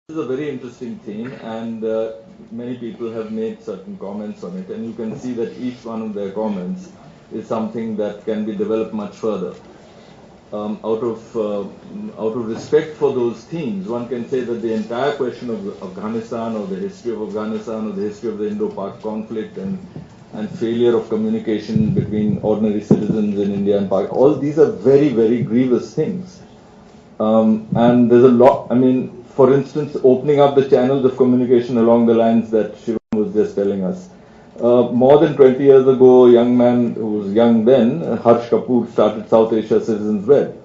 This is a very interesting theme, and many people have made certain comments on it, and you can see that each one of their comments is something that can be developed much further. Out of respect for those themes, one can say that the entire question of Afghanistan, or the history of Afghanistan, or the history of the Indo-Pak conflict, and failure of communication between ordinary citizens in India and Pakistan, all these are very, very grievous things. And there's a lot, for instance, opening up the channels of communication along the lines that Shivam was just telling us. More than 20 years ago, a young man who was young then, Harsh Kapoor, started South Asia Citizens Web.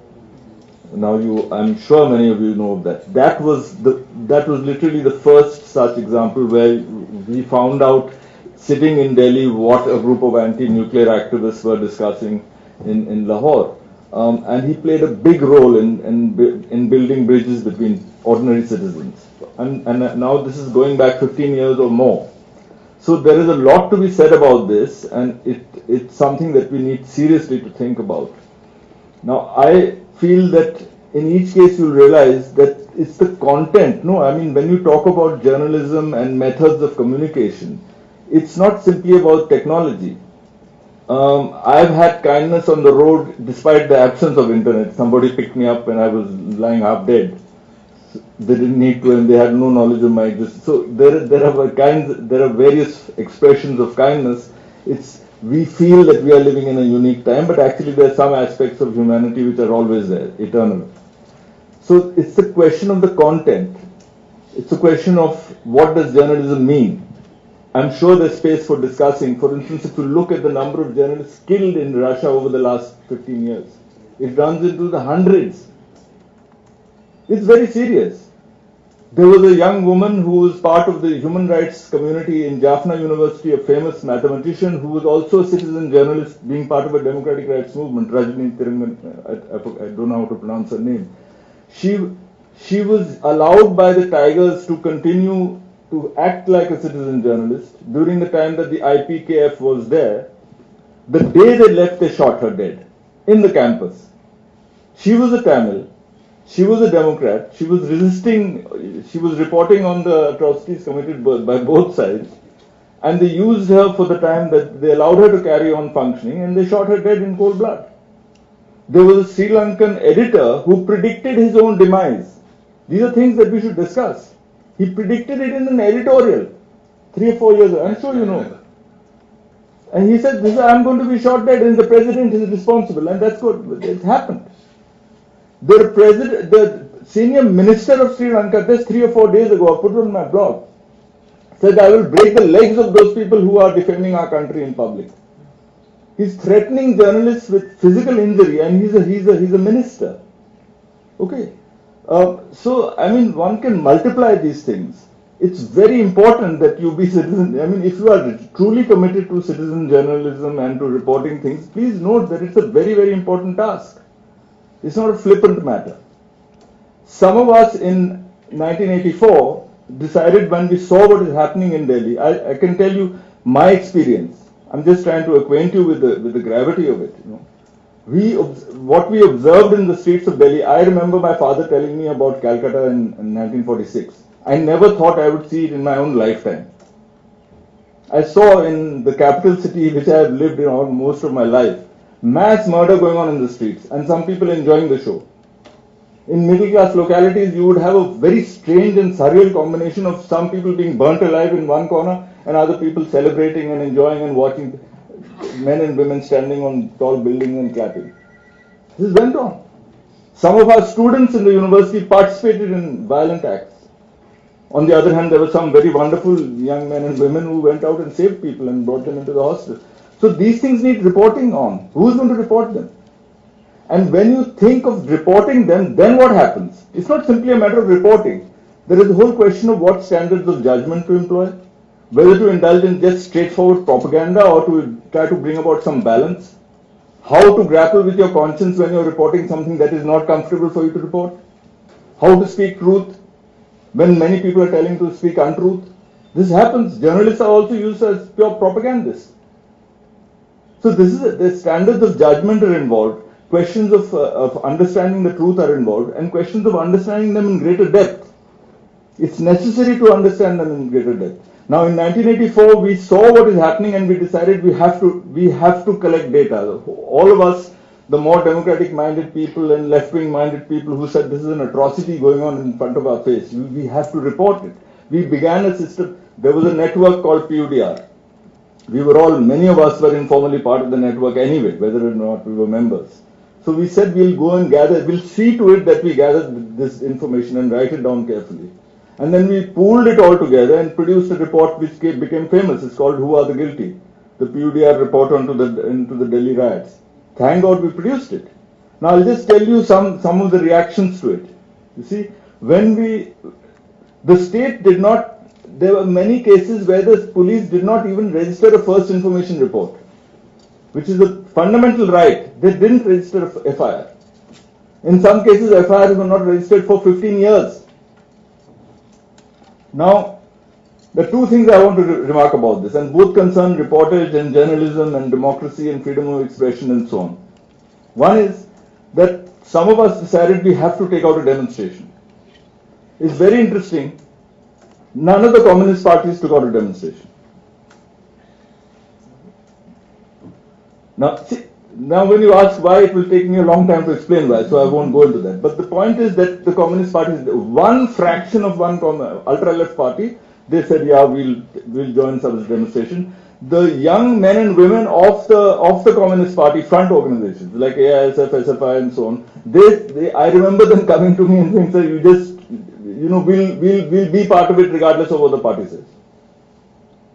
Now I'm sure many of you know of that. That was literally the first such example where we found out, sitting in Delhi, what a group of anti-nuclear activists were discussing in Lahore. And he played a big role in building bridges between ordinary citizens. And now this is going back 15 years or more. So there is a lot to be said about this, and it's something that we need seriously to think about. Now, I feel that in each case you'll realize that it's the content. When you talk about journalism and methods of communication, it's not simply about technology. I've had kindness on the road despite the absence of internet. Somebody picked me up when I was lying half dead. They didn't need to, and they had no knowledge of my existence. So there are various expressions of kindness. We feel that we are living in a unique time, but actually there are some aspects of humanity which are always there, eternal. So it's a question of the content. It's a question of what does journalism mean. I'm sure there's space for discussing. For instance, if you look at the number of journalists killed in Russia over the last 15 years, it runs into the hundreds. It's very serious. There was a young woman who was part of the human rights community in Jaffna University, a famous mathematician who was also a citizen journalist, being part of a democratic rights movement, Rajni Tirangan, I don't know how to pronounce her name. She was allowed by the Tigers to continue to act like a citizen journalist during the time that the IPKF was there. The day they left, they shot her dead in the campus. She was a Tamil. She was a Democrat. She was resisting. She was reporting on the atrocities committed by both sides. And they used her for the time that they allowed her to carry on functioning, and they shot her dead in cold blood. There was a Sri Lankan editor who predicted his own demise. These are things that we should discuss. He predicted it in an editorial 3 or 4 years ago. I'm sure you know. And he said, I'm going to be shot dead, and the president is responsible. And that's good. It happened. The senior minister of Sri Lanka, just 3 or 4 days ago, I put it on my blog, said, I will break the legs of those people who are defending our country in public. He's threatening journalists with physical injury, and he's a minister. Okay. One can multiply these things. It's very important that you be citizen. If you are truly committed to citizen journalism and to reporting things, please note that it's a very, very important task. It's not a flippant matter. Some of us in 1984 decided, when we saw what is happening in Delhi, I can tell you my experience. I'm just trying to acquaint you with the gravity of it. What we observed in the streets of Delhi, I remember my father telling me about Calcutta in 1946. I never thought I would see it in my own lifetime. I saw in the capital city, which I have lived in all most of my life, mass murder going on in the streets, and some people enjoying the show. In middle class localities, you would have a very strange and surreal combination of some people being burnt alive in one corner and other people celebrating and enjoying and watching men and women standing on tall buildings and clapping. This went on. Some of our students in the university participated in violent acts. On the other hand, there were some very wonderful young men and women who went out and saved people and brought them into the hostel. So these things need reporting on. Who's going to report them? And when you think of reporting them, then what happens? It's not simply a matter of reporting. There is a whole question of what standards of judgment to employ, whether to indulge in just straightforward propaganda or to try to bring about some balance, how to grapple with your conscience when you're reporting something that is not comfortable for you to report, how to speak truth when many people are telling to speak untruth. This happens. Journalists are also used as pure propagandists. So the standards of judgment are involved, questions of understanding the truth are involved, and questions of understanding them in greater depth. It's necessary to understand them in greater depth. Now, in 1984, we saw what is happening and we decided we have to collect data. All of us, the more democratic-minded people and left-wing-minded people who said this is an atrocity going on in front of our face, we have to report it. We began a system. There was a network called PUDR. Many of us were informally part of the network anyway, whether or not we were members. So we said we'll go and gather, we'll see to it that we gather this information and write it down carefully. And then we pooled it all together and produced a report which became famous. It's called Who Are the Guilty? The PUDR report into the Delhi riots. Thank God we produced it. Now I'll just tell you some of the reactions to it. You see, the state did not, there were many cases where the police did not even register a first information report, which is a fundamental right. They didn't register a FIR. In some cases, FIRs were not registered for 15 years. Now, the two things I want to remark about this, and both concern reportage and journalism and democracy and freedom of expression and so on. One is that some of us decided we have to take out a demonstration. It's very interesting. None of the communist parties took out a demonstration. Now when you ask why, it will take me a long time to explain why, so I won't go into that. But the point is that the communist parties, one fraction of one ultra-left party, they said, yeah, we'll join such demonstration. The young men and women of the Communist Party front organizations like AISF, SFI, and so on, I remember them coming to me and saying, sir, we'll be part of it regardless of what the party says.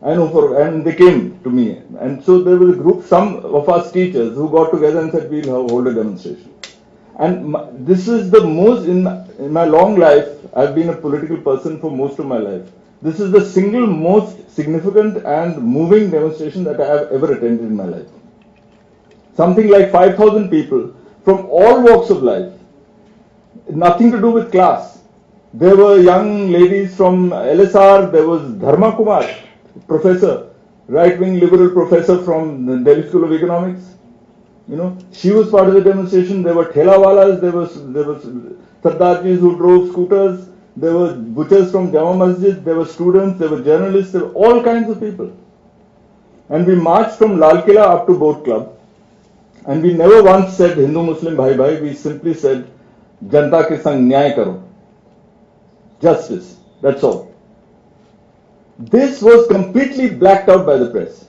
And they came to me, and so there was a group, some of us teachers, who got together and said we'll hold a demonstration. And this is the most, in my long life, I've been a political person for most of my life. This is the single most significant and moving demonstration that I have ever attended in my life. Something like 5,000 people from all walks of life, nothing to do with class. There were young ladies from LSR, there was Dharma Kumar, professor, right-wing liberal professor from the Delhi School of Economics. She was part of the demonstration. There were thelawalas, there was Sardarjis who drove scooters, there were butchers from Jama Masjid, there were students, there were journalists, there were all kinds of people. And we marched from Lal Killa up to Boat Club. And we never once said Hindu Muslim bhai bhai, we simply said Janta ke sang nyay karo. Justice, that's all. This was completely blacked out by the press.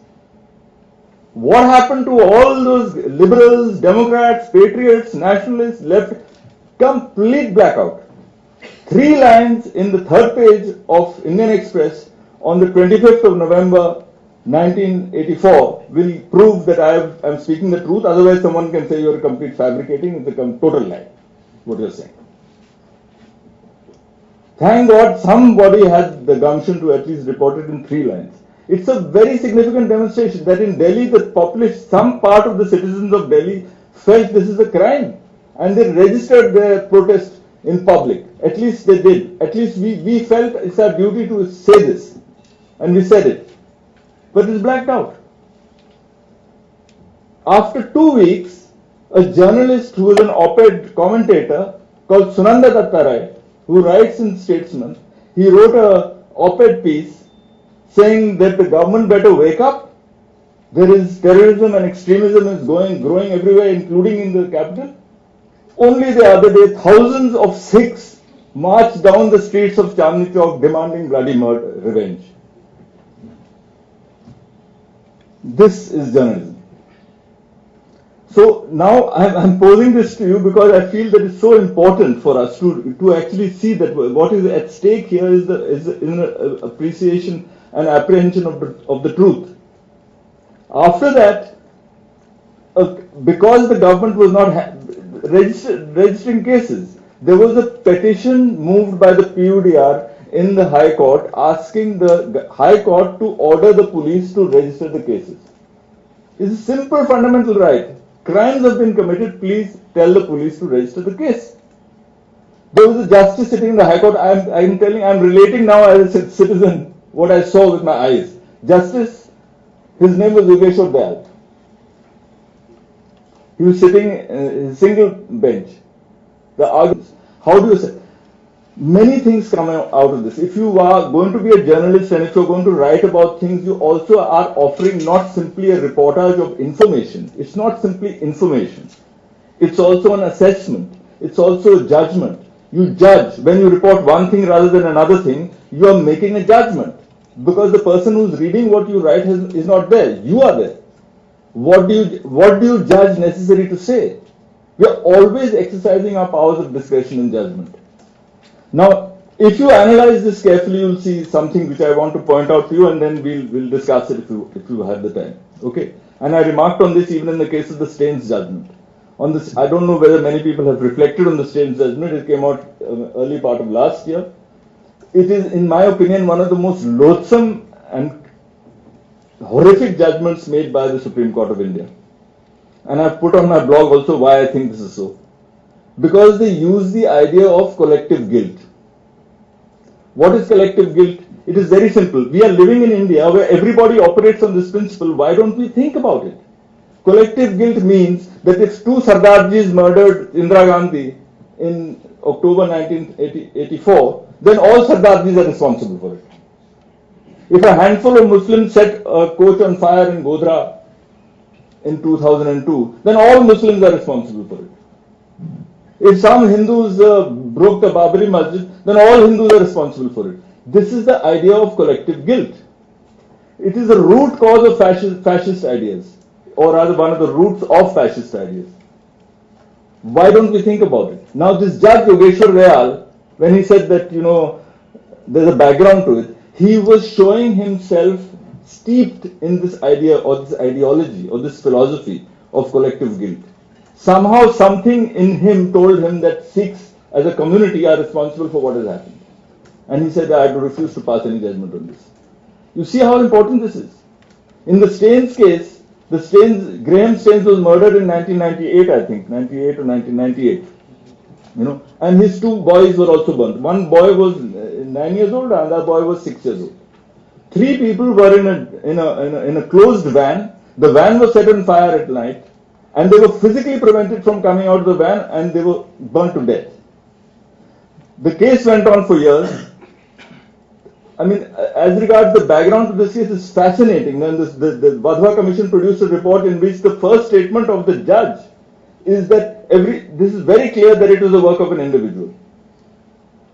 What happened to all those liberals, Democrats, patriots, nationalists, left? Complete blackout. 3 lines in the 3rd page of Indian Express on the 25th of November 1984 will prove that I am speaking the truth. Otherwise, someone can say you're a complete fabricating. It's a total lie, what you're saying. Thank God somebody had the gumption to at least report it in 3 lines. It's a very significant demonstration that in Delhi, the population, some part of the citizens of Delhi felt this is a crime and they registered their protest in public. At least they did. At least we felt it's our duty to say this, and we said it. But it's blacked out. After 2 weeks, a journalist who is an op-ed commentator called Sunanda Datta Rai, who writes in Statesman, he wrote a op-ed piece saying that the government better wake up. There is terrorism and extremism is growing everywhere, including in the capital. Only the other day, thousands of Sikhs marched down the streets of Chandni Chowk demanding bloody murder, revenge. This is journalism. So now I'm posing this to you because I feel that it's so important for us to actually see that what is at stake here is an appreciation and apprehension of the truth. After that, because the government was not registering cases, there was a petition moved by the PUDR in the High Court asking the High Court to order the police to register the cases. It's a simple fundamental right. Crimes have been committed, please tell the police to register the case. There was a justice sitting in the High Court. I'm relating now as a citizen what I saw with my eyes. Justice, his name was Yogeshwar Dayal. He was sitting in a single bench. The arguments, how do you say? Many things come out of this. If you are going to be a journalist and if you're going to write about things, you also are offering not simply a reportage of information. It's not simply information. It's also an assessment. It's also a judgment. You judge. When you report one thing rather than another thing, you are making a judgment. Because the person who's reading what you write is not there. You are there. What do you judge necessary to say? We are always exercising our powers of discretion and judgment. Now, if you analyze this carefully, you'll see something which I want to point out to you, and then we'll discuss it if you have the time. Okay? And I remarked on this even in the case of the Staines judgment. On this, I don't know whether many people have reflected on the Staines judgment. It came out early part of last year. It is, in my opinion, one of the most loathsome and horrific judgments made by the Supreme Court of India. And I've put on my blog also why I think this is so. Because they use the idea of collective guilt. What is collective guilt? It is very simple. We are living in India where everybody operates on this principle. Why don't we think about it? Collective guilt means that if two Sardarjis murdered Indira Gandhi in October 1984, then all Sardarjis are responsible for it. If a handful of Muslims set a coach on fire in Godhra in 2002, then all Muslims are responsible for it. If some Hindus broke the Babri Masjid, then all Hindus are responsible for it. This is the idea of collective guilt. It is the root cause of fascist ideas, or rather one of the roots of fascist ideas. Why don't we think about it? Now this Judge Yogeshwar Dayal, when he said that, there's a background to it, he was showing himself steeped in this idea or this ideology or this philosophy of collective guilt. Somehow something in him told him that Sikhs as a community are responsible for what has happened. And he said, I refuse to pass any judgment on this. You see how important this is. In the Staines case, Graham Staines was murdered in 1998, I think, 98 or 1998. And his two boys were also burnt. One boy was 9 years old, another boy was 6 years old. Three people were in a closed van. The van was set on fire at night, and they were physically prevented from coming out of the van, and they were burnt to death. The case went on for years. I mean, as regards the background to this case, is fascinating. And the Wadhwa Commission produced a report in which the first statement of the judge is that this is very clear that it was the work of an individual.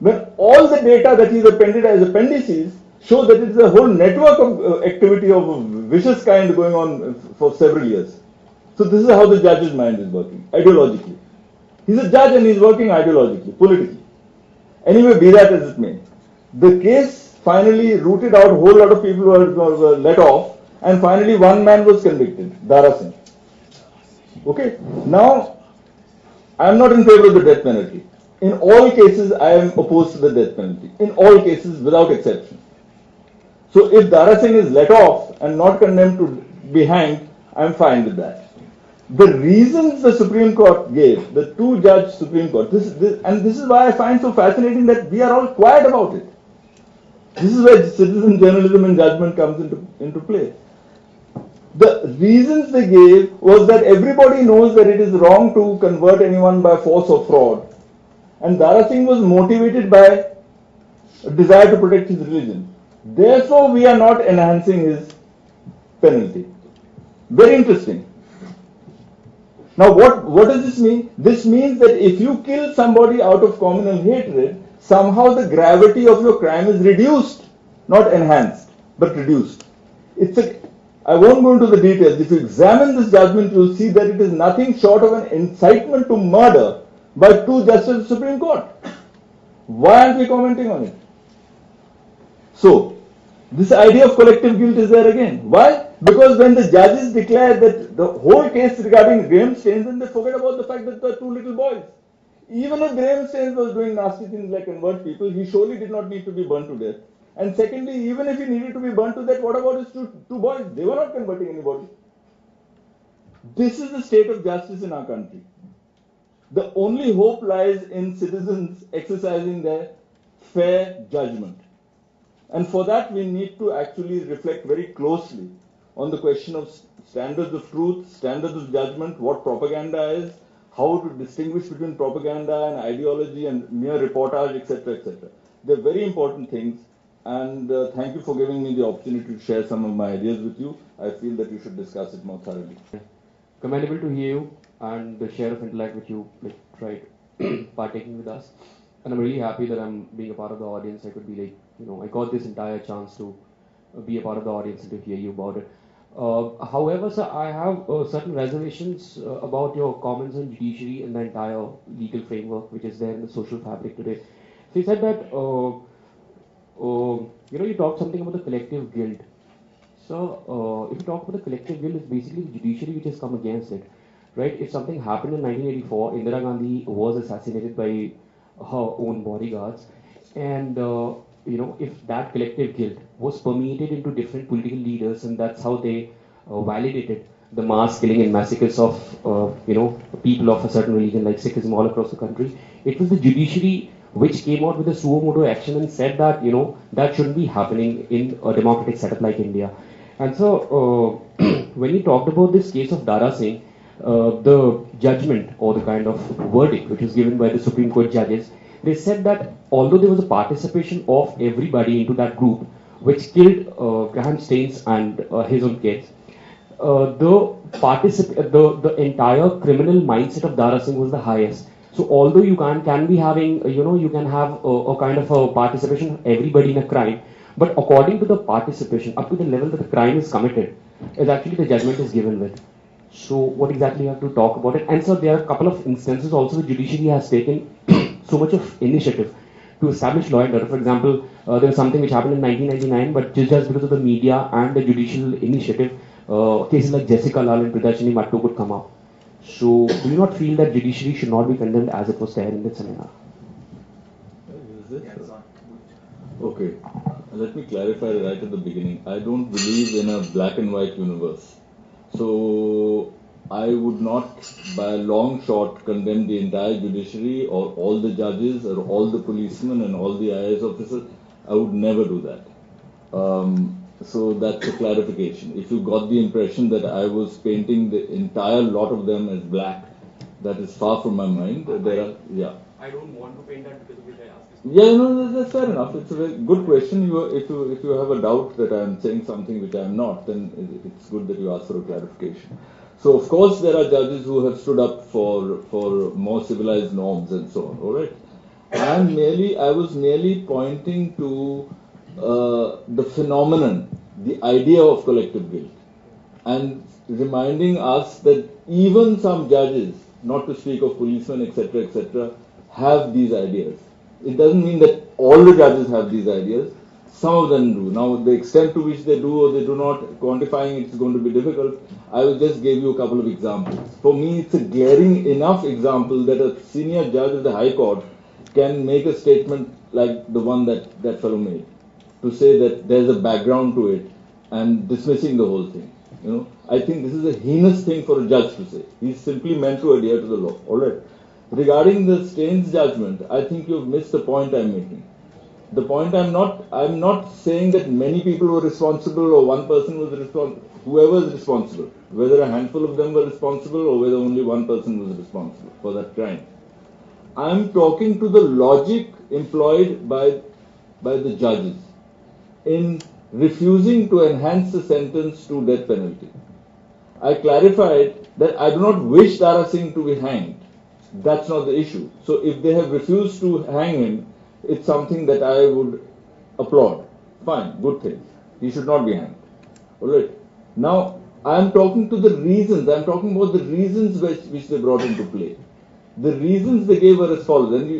When all the data that he's appended as appendices show that it is a whole network of activity of a vicious kind going on for several years. So this is how the judge's mind is working, ideologically. He's a judge and he's working ideologically, politically. Anyway, be that as it may. The case finally rooted out a whole lot of people who were let off, and finally one man was convicted, Dara Singh. Okay? Now, I am not in favor of the death penalty. In all cases, I am opposed to the death penalty. In all cases, without exception. So if Dara Singh is let off and not condemned to be hanged, I am fine with that. The reasons the Supreme Court gave, the two-judge Supreme Court, this is why I find so fascinating that we are all quiet about it. This is where citizen journalism and judgment comes into play. The reasons they gave was that everybody knows that it is wrong to convert anyone by force or fraud. And Dara Singh was motivated by a desire to protect his religion. Therefore, we are not enhancing his penalty. Very interesting. Now, what does this mean? This means that if you kill somebody out of communal hatred, somehow the gravity of your crime is reduced, not enhanced, but reduced. I won't go into the details. If you examine this judgment, you will see that it is nothing short of an incitement to murder by two justices of the Supreme Court. Why aren't we commenting on it? So, this idea of collective guilt is there again. Why? Because when the judges declare that the whole case regarding Graham Staines, then they forget about the fact that there are two little boys. Even if Graham Staines was doing nasty things like convert people, he surely did not need to be burnt to death. And secondly, even if he needed to be burnt to death, what about his two boys? They were not converting anybody. This is the state of justice in our country. The only hope lies in citizens exercising their fair judgment. And for that, we need to actually reflect very closely on the question of standards of truth, standards of judgment, what propaganda is, how to distinguish between propaganda and ideology and mere reportage, etc., etc. They're very important things, and thank you for giving me the opportunity to share some of my ideas with you. I feel that you should discuss it more thoroughly. Commendable to hear you and the share of intellect which you tried partaking with us. And I'm really happy that I'm being a part of the audience. I could be I got this entire chance to be a part of the audience and to hear you about it. However, sir, I have certain reservations about your comments on judiciary and the entire legal framework which is there in the social fabric today. So you said that, you talked something about the collective guilt. So, if you talk about the collective guilt, it's basically the judiciary which has come against it, right? If something happened in 1984, Indira Gandhi was assassinated by her own bodyguards, and if that collective guilt was permeated into different political leaders, and that's how they validated the mass killing and massacres of people of a certain religion like Sikhism all across the country, it was the judiciary which came out with a suo motu action and said that that shouldn't be happening in a democratic setup like India. And so, when you talked about this case of Dara Singh, the judgment or the kind of verdict which was given by the Supreme Court judges, they said that although there was a participation of everybody into that group which killed Graham Staines and his own kids, the entire criminal mindset of Dara Singh was the highest. So although you can be having, you can have a kind of a participation of everybody in a crime, but according to the participation, up to the level that the crime is committed, is actually the judgment is given with. So what exactly you have to talk about it? And so there are a couple of instances also the judiciary has taken so much of initiative to establish law and order. For example, there was something which happened in 1999, but just because of the media and the judicial initiative, cases like Jessica Lal and Pridashini Mattu could come up. So do you not feel that judiciary should not be condemned as it was there in the seminar? Okay, let me clarify right at the beginning. I don't believe in a black and white universe. So I would not by a long shot condemn the entire judiciary or all the judges or all the policemen and all the IAS officers. I would never do that. So that's a clarification. If you got the impression that I was painting the entire lot of them as black, that is far from my mind. I don't want to paint that because of which I asked this question. Yeah, no, that's fair enough. It's a very good question. If you have a doubt that I am saying something which I am not, then it's good that you ask for a clarification. So of course there are judges who have stood up for more civilized norms and so on. All right. I was merely pointing to the phenomenon, the idea of collective guilt, and reminding us that even some judges, not to speak of policemen, etc., have these ideas. It doesn't mean that all the judges have these ideas. Some of them do. Now, the extent to which they do or they do not, quantifying it is going to be difficult. I will just give you a couple of examples. For me, it's a glaring enough example that a senior judge of the High Court can make a statement like the one that fellow made, to say that there's a background to it and dismissing the whole thing. I think this is a heinous thing for a judge to say. He's simply meant to adhere to the law. All right. Regarding the Staines judgment, I think you've missed the point I'm making. The point I'm not saying that many people were responsible or one person was responsible. Whoever is responsible, whether a handful of them were responsible or whether only one person was responsible for that crime. I'm talking to the logic employed by the judges in refusing to enhance the sentence to death penalty. I clarified that I do not wish Dara Singh to be hanged. That's not the issue. So if they have refused to hang him, it's something that I would applaud. Fine, good thing. He should not be hanged. Alright. Now, I'm talking to the reasons. I'm talking about the reasons which they brought into play. The reasons they gave are as follows. And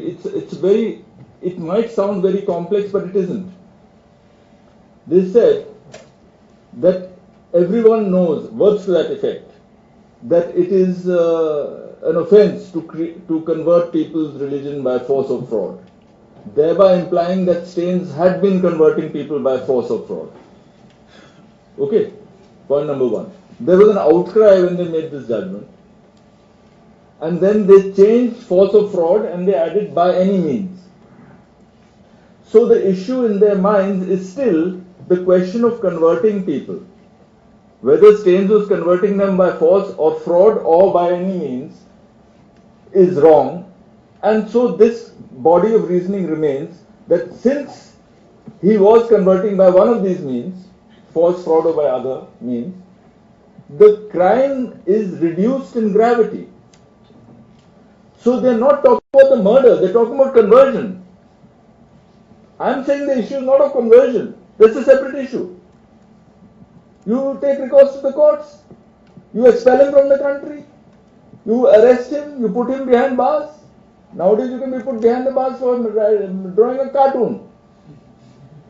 it might sound very complex, but it isn't. They said that everyone knows, words to that effect, that it is an offense to convert people's religion by force or fraud, thereby implying that Staines had been converting people by force or fraud. Okay, point number one. There was an outcry when they made this judgment, and then they changed force or fraud and they added by any means. So the issue in their minds is still the question of converting people. Whether Staines was converting them by force or fraud or by any means, is wrong, and so this body of reasoning remains that since he was converting by one of these means, false fraud or by other means, the crime is reduced in gravity. So they're not talking about the murder, they're talking about conversion. I'm saying the issue is not of conversion, that's a separate issue. You take recourse to the courts, you expel him from the country, you arrest him, you put him behind bars. Nowadays you can be put behind the bars for drawing a cartoon.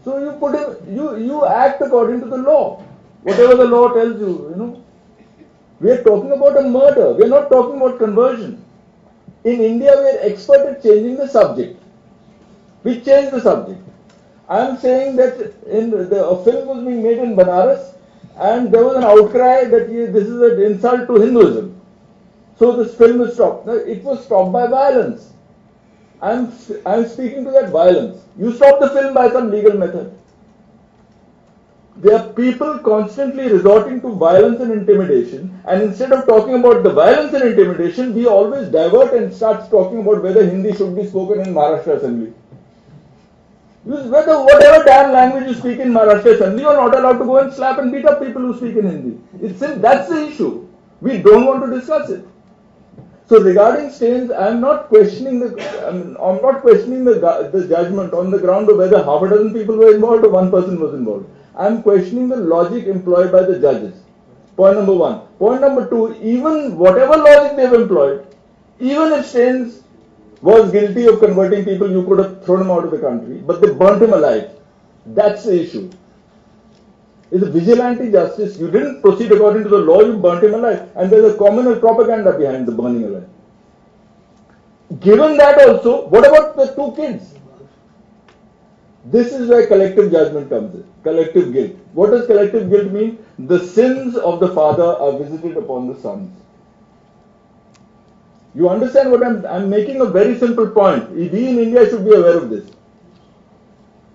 So you put him, you act according to the law, whatever the law tells you, We are talking about a murder, we are not talking about conversion. In India we are expert at changing the subject. We change the subject. I am saying that a film was being made in Banaras and there was an outcry that this is an insult to Hinduism. So this film is stopped. Now, it was stopped by violence. I am speaking to that violence. You stop the film by some legal method. There are people constantly resorting to violence and intimidation, and instead of talking about the violence and intimidation, we always divert and start talking about whether Hindi should be spoken in Maharashtra Assembly. Whatever damn language you speak in Maharashtra Assembly, you are not allowed to go and slap and beat up people who speak in Hindi. That's the issue. We don't want to discuss it. So regarding Staines, I am not questioning the judgment on the ground of whether half a dozen people were involved or one person was involved. I am questioning the logic employed by the judges. Point number one. Point number two, even whatever logic they have employed, even if Staines was guilty of converting people, you could have thrown him out of the country, but they burnt him alive. That's the issue. It's a vigilante justice. You didn't proceed according to the law, you burnt him alive. And there's a communal propaganda behind the burning alive. Given that also, what about the two kids? This is where collective judgment comes in. Collective guilt. What does collective guilt mean? The sins of the father are visited upon the sons. You understand what I'm making a very simple point. We in India should be aware of this.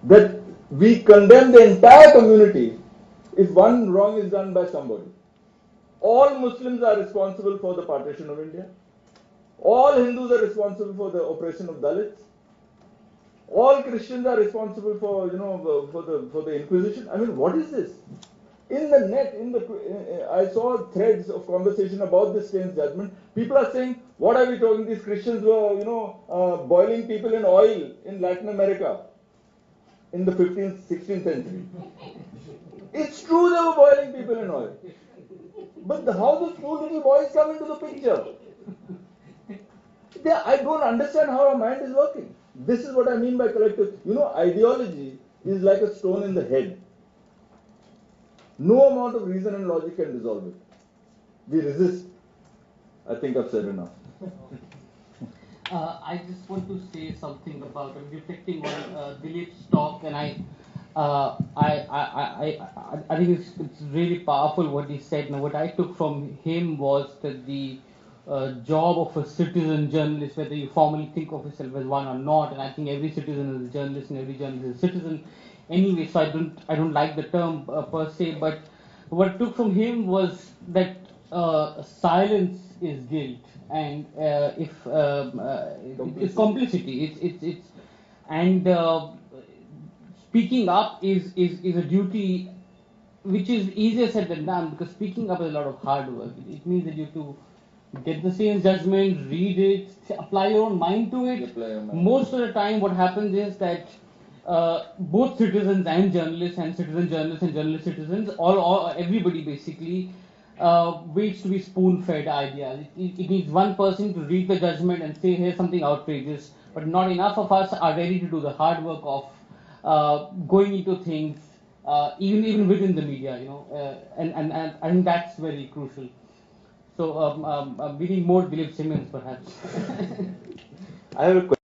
That we condemn the entire community if one wrong is done by somebody. All Muslims are responsible for the partition of India. All Hindus are responsible for the oppression of Dalits. All Christians are responsible for, for the Inquisition. I mean, what is this? In the net, I saw threads of conversation about this Staines judgment. People are saying, what are we talking? These Christians were, boiling people in oil in Latin America in the 15th, 16th century. It's true they were boiling people in oil. But how do two little boys come into the picture? I don't understand how our mind is working. This is what I mean by collective. Ideology is like a stone in the head. No amount of reason and logic can dissolve it. We resist. I think I've said enough. I just want to say something about reflecting on Dileep's talk, and I think it's really powerful what he said. Now, what I took from him was that the job of a citizen journalist, whether you formally think of yourself as one or not, and I think every citizen is a journalist and every journalist is a citizen anyway, so I don't like the term per se, but what I took from him was that silence is guilt, and it's complicity. Speaking up is a duty which is easier said than done, because speaking up is a lot of hard work. It means that you have to get the same judgment, read it, apply your own mind to it. Most of the time what happens is that both citizens and journalists and citizen journalists and journalist citizens, everybody basically waits to be spoon-fed ideas. It needs one person to read the judgment and say, here's something outrageous, but not enough of us are ready to do the hard work of going into things, even within the media, and I think that's very crucial. So we need more Dileep Simmons, perhaps. I have a question.